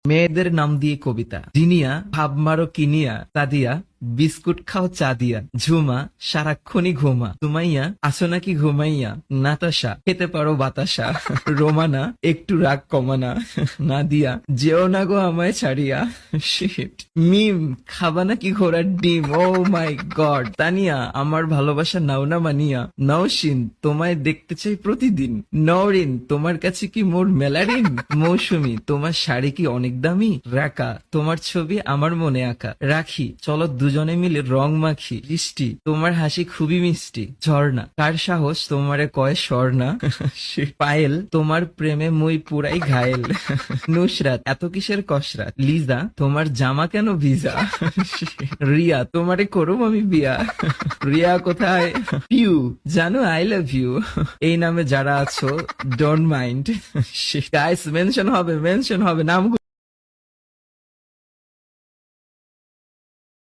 মেয়েদের নাম দিয়ে কবিতা। জিনিয়া ভাব মারো কিনিয়া, সাদিয়া বিস্কুট খাও চা দিয়া, ঝুমা সারাক্ষণই ঘুমা, সুমাইয়া আসো নাকি ঘুমাইয়া, নাতাশা খেতে পারো বাতাসা, রোমানা একটু রাগ কমানা, নাদিয়া যেও না গো আমায় ছাড়িয়া, শিট মিম খাবা নাকি ঘোড়ার ডিম, ও মাই গড, তানিয়া আমার ভালোবাসা নাও না মানিয়া, নওশিন তোমায় দেখতে চাই প্রতিদিন, নওরিন তোমার কাছে কি মোর মেলারিন, মৌসুমী তোমার শাড়ি কি অনেক দামি, রাকা তোমার ছবি আমার মনে আঁকা, রাখি চলো দুজনে মিলে রং মাখি, বৃষ্টি তোমার হাসি খুবই মিষ্টি, ঝর্ণা কার সাহস তোমারে কয় স্বর্ণা, পায়েল তোমার প্রেমে মুই পুরাই ঘায়েল, নুসরাত এত কিসের কসরাত, লিজা তোমার জামা কেন ভিজা, রিয়া তোমারে করুম আমি বিয়া, রিয়া কোথায়, পিউ জানো আই লাভ ইউ, এই নামে যারা আছো ডোন্ট মাইন্ড, গাইস মেনশন হবে নাম